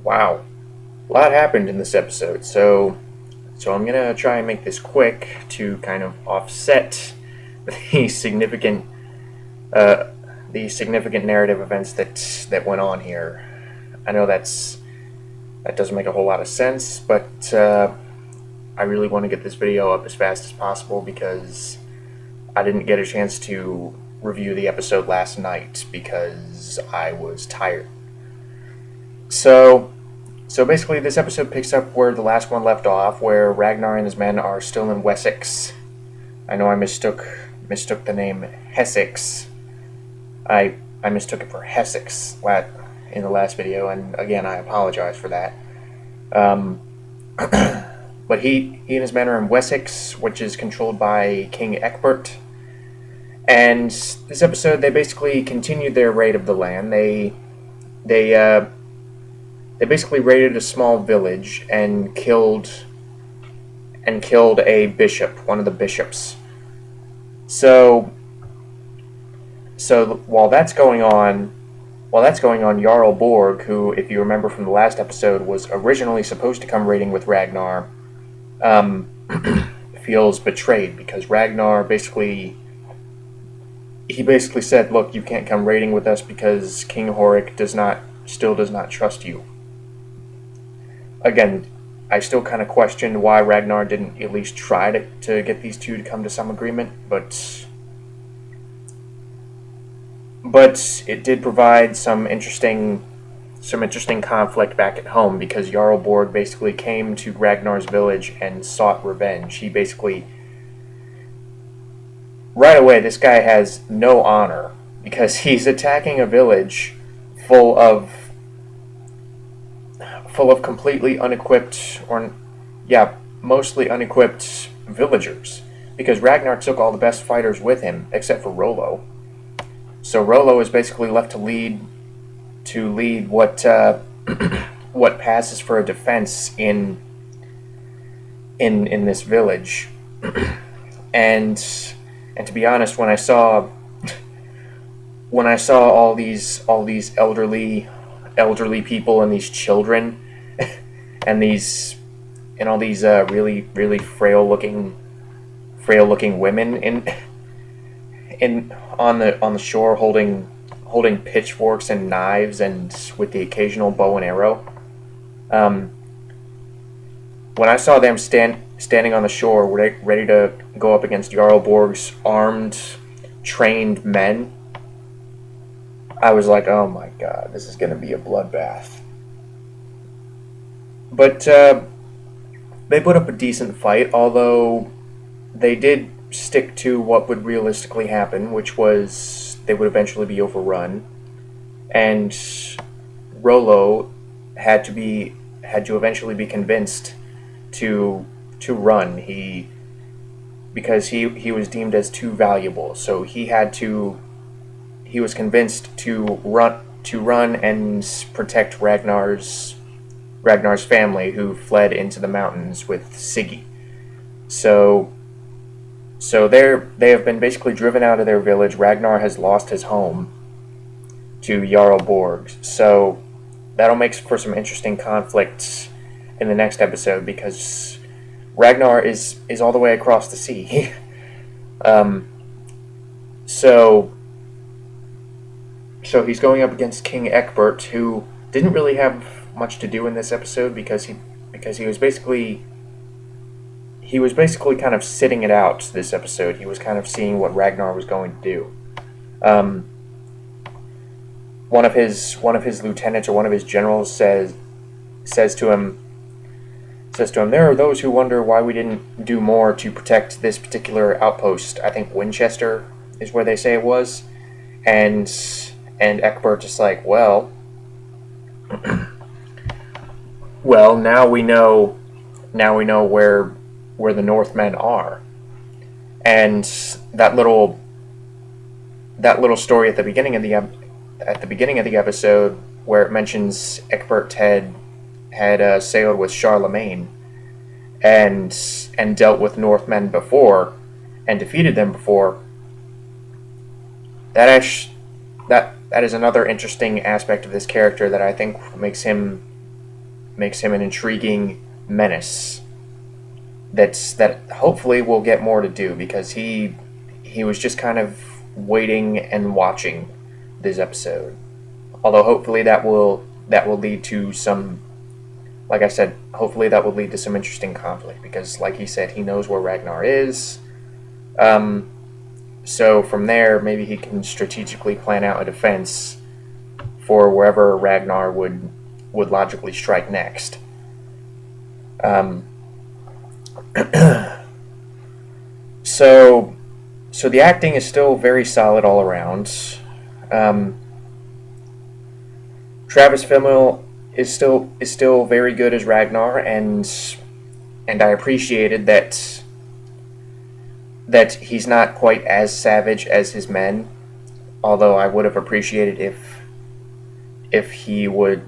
Wow, a lot happened in this episode, so I'm gonna try and make this quick to kind of offset the significant uh, the significant narrative events that went on here. I know that doesn't make a whole lot of sense, but I really want to get this video up as fast as possible because I didn't get a chance to review the episode last night because I was tired. So So basically, this episode picks up where the last one left off, where Ragnar and his men are still in Wessex. I know I mistook the name Hessex. I mistook it for Hessex in the last video, and again, I apologize for that. Um, but he and his men are in Wessex, which is controlled by King Ecbert. And this episode, they basically continued their raid of the land. They they basically raided a small village and killed a bishop, one of the bishops. So while that's going on, Jarl Borg, who, if you remember from the last episode, was originally supposed to come raiding with Ragnar, um, feels betrayed because Ragnar basically said, "Look, you can't come raiding with us because King Horik still does not trust you." Again, I still kind of questioned why Ragnar didn't at least try to get these two to come to some agreement, but it did provide some interesting conflict back at home because Jarl Borg basically came to Ragnar's village and sought revenge. He basically, right away, this guy has no honor because he's attacking a village full of completely unequipped, mostly unequipped villagers, because Ragnar took all the best fighters with him except for Rollo. So Rollo is basically left to lead what what passes for a defense in this village. and to be honest, when I saw all these elderly people and these children and all these really frail looking women in on the shore holding pitchforks and knives and with the occasional bow and arrow. When I saw them standing on the shore ready to go up against Jarl Borg's armed, trained men, I was like, oh my god, this is going to be a bloodbath. But they put up a decent fight, although they did stick to what would realistically happen, which was they would eventually be overrun, and Rollo had to eventually be convinced to run. Because he was deemed as too valuable, so he was convinced to run and protect Ragnar's family, who fled into the mountains with Siggy. So they have been basically driven out of their village. Ragnar has lost his home to Jarl Borg. So that'll make for some interesting conflict in the next episode because Ragnar is all the way across the sea. So he's going up against King Ecbert, who didn't really have much to do in this episode because he was basically kind of sitting it out this episode. He was kind of seeing what Ragnar was going to do. One of his lieutenants, or one of his generals, says to him, there are those who wonder why we didn't do more to protect this particular outpost. I think Winchester is where they say it was. And Ecbert just like, well, now we know where the Northmen are. And that little story at the beginning of the episode, where it mentions Ecbert had sailed with Charlemagne and dealt with Northmen before and defeated them before. That is another interesting aspect of this character that I think makes him an intriguing menace. That hopefully we'll get more to do, because he was just kind of waiting and watching this episode. Although hopefully that will lead to some, like I said, hopefully that will lead to some interesting conflict, because like he said, he knows where Ragnar is. So from there, maybe he can strategically plan out a defense for wherever Ragnar would logically strike next. So the acting is still very solid all around. Travis Fimmel is still very good as Ragnar, and I appreciated that he's not quite as savage as his men. Although I would have appreciated if he would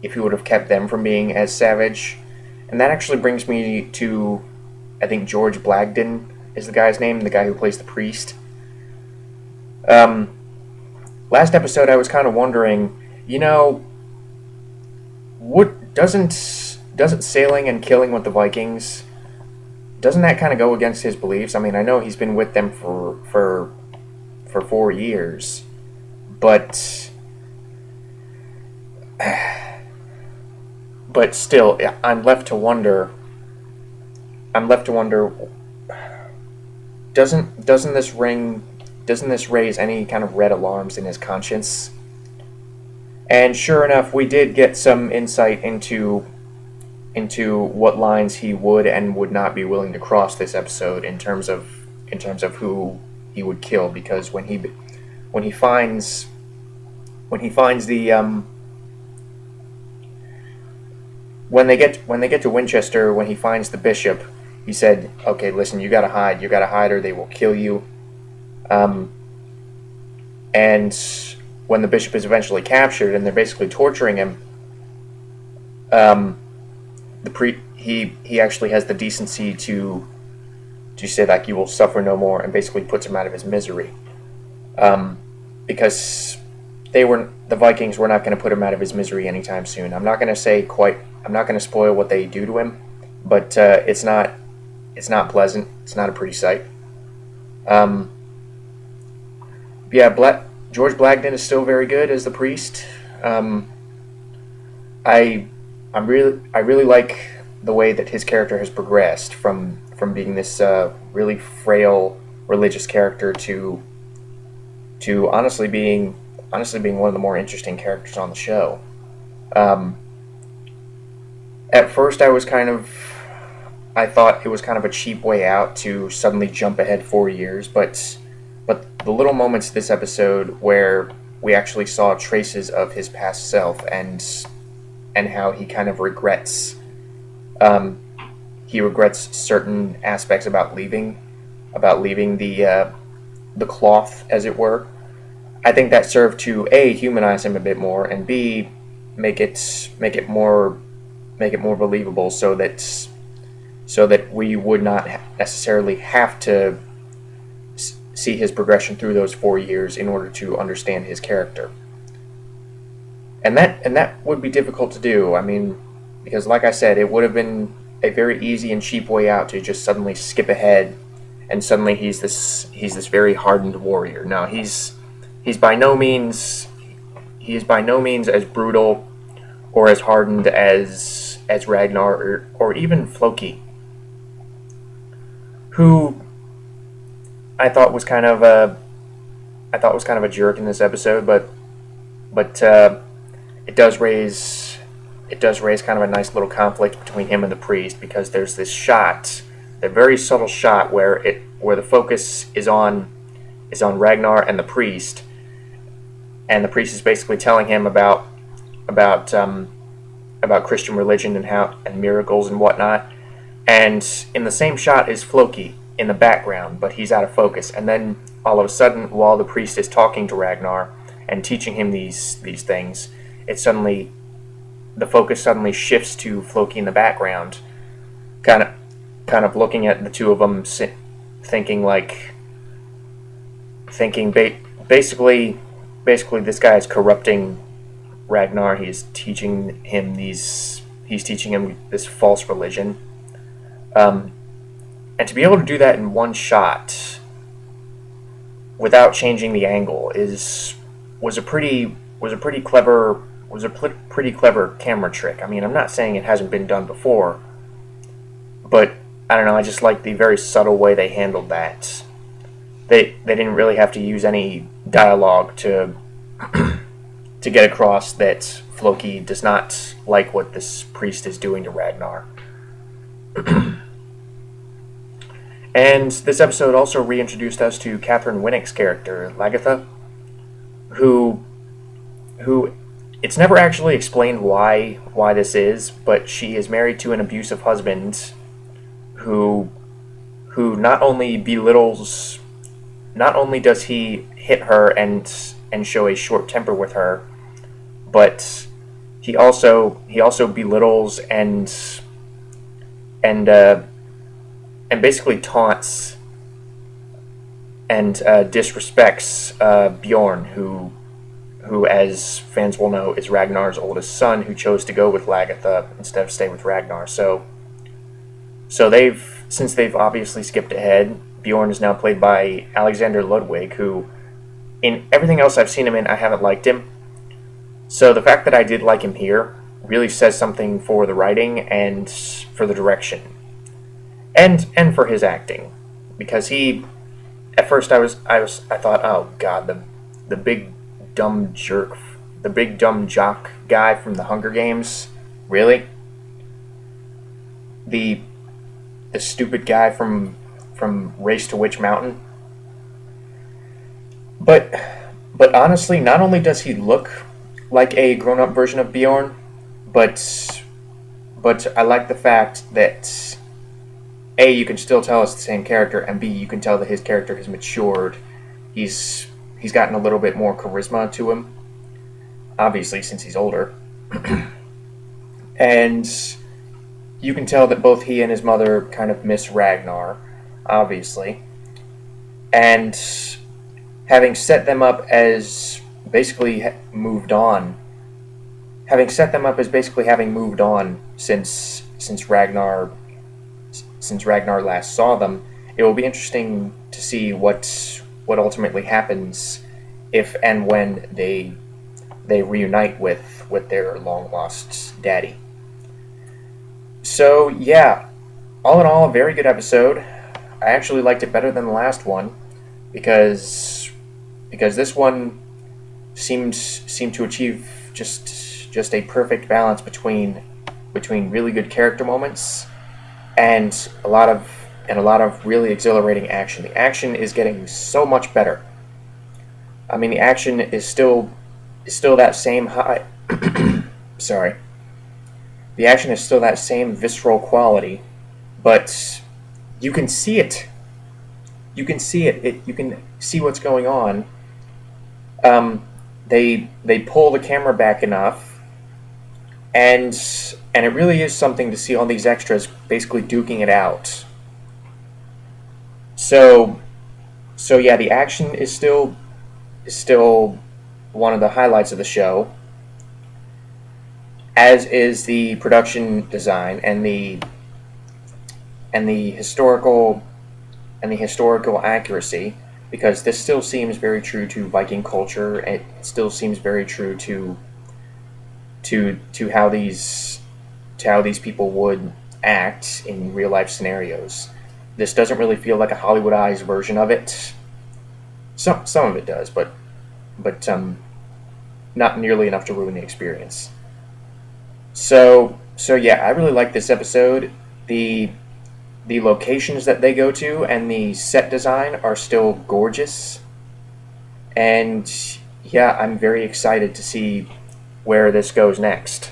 have kept them from being as savage. And that actually brings me to, I think George Blagden is the guy's name, the guy who plays the priest. Last episode I was kind of wondering, what doesn't sailing and killing with the Vikings, doesn't that kind of go against his beliefs? I mean, I know he's been with them for 4 years, but still, I'm left to wonder. Doesn't this raise any kind of red alarms in his conscience? And sure enough, we did get some insight into what lines he would and would not be willing to cross this episode in terms of who he would kill, because when he finds the when they get to Winchester, when he finds the bishop, he said, "Okay, listen, you gotta hide, or they will kill you." And when the bishop is eventually captured and they're basically torturing him, he actually has the decency to say, like, "You will suffer no more," and basically puts him out of his misery, because the Vikings were not going to put him out of his misery anytime soon. I'm not going to spoil what they do to him, but it's not pleasant. It's not a pretty sight. George Blagden is still very good as the priest. I really like the way that his character has progressed from being this really frail religious character to honestly being one of the more interesting characters on the show. At first, I thought it was kind of a cheap way out to suddenly jump ahead 4 years, but the little moments this episode where we actually saw traces of his past self and how he kind of regrets certain aspects about leaving the cloth, as it were. I think that served to A, humanize him a bit more, and B, make it more believable, so that we would not necessarily have to see his progression through those 4 years in order to understand his character. And that would be difficult to do. I mean, because like I said, it would have been a very easy and cheap way out to just suddenly skip ahead, and suddenly he's this very hardened warrior. No, he is by no means as brutal or as hardened as Ragnar or even Floki, who I thought was kind of a jerk in this episode, but it does raise kind of a nice little conflict between him and the priest, because there's this shot, a very subtle shot where the focus is on Ragnar and the priest is basically telling him about Christian religion and miracles and whatnot, and in the same shot is Floki in the background, but he's out of focus. And then all of a sudden, while the priest is talking to Ragnar and teaching him these things, the focus suddenly shifts to Floki in the background, kind of looking at the two of them, basically this guy is corrupting Ragnar. He's teaching him this false religion, and to be able to do that in one shot without changing the angle was a pretty clever camera trick. I mean, I'm not saying it hasn't been done before, but I don't know. I just like the very subtle way they handled that. They didn't really have to use any dialogue to to get across that Floki does not like what this priest is doing to Ragnar. And this episode also reintroduced us to Catherine Winnick's character, Lagatha, who it's never actually explained why this is, but she is married to an abusive husband who not only does he hit her and show a short temper with her, but he also belittles and basically taunts and disrespects Bjorn, who, as fans will know, is Ragnar's oldest son, who chose to go with Lagatha instead of stay with Ragnar. So since they've obviously skipped ahead, Bjorn is now played by Alexander Ludwig, who, in everything else I've seen him in, I haven't liked him. So the fact that I did like him here really says something for the writing and for the direction, and for his acting, because at first I thought, oh god, the big dumb jerk, the big dumb jock guy from the Hunger Games, really? The stupid guy from Race to Witch Mountain? But honestly, not only does he look like a grown-up version of Bjorn, but I like the fact that A, you can still tell it's the same character, and B, you can tell that his character has matured. He's gotten a little bit more charisma to him, obviously, since he's older. And you can tell that both he and his mother kind of miss Ragnar, obviously. And having set them up as basically moved on, since Ragnar last saw them, it will be interesting to see what ultimately happens if and when they reunite with their long lost daddy. So yeah, all in all, a very good episode. I actually liked it better than the last one because this one seemed to achieve just a perfect balance between really good character moments and a lot of really exhilarating action. The action is getting so much better. I mean, the action is still that same high. Sorry. The action is still that same visceral quality, but you can see it. You can see it. You can see what's going on. They pull the camera back enough, and it really is something to see all these extras basically duking it out. So yeah, the action is still one of the highlights of the show, as is the production design and the historical accuracy, because this still seems very true to Viking culture. It still seems very true to how these people would act in real life scenarios. This doesn't really feel like a Hollywoodized version of it. Some of it does, but not nearly enough to ruin the experience. So yeah, I really like this episode. The locations that they go to and the set design are still gorgeous. And yeah, I'm very excited to see where this goes next.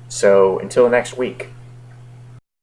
So until next week.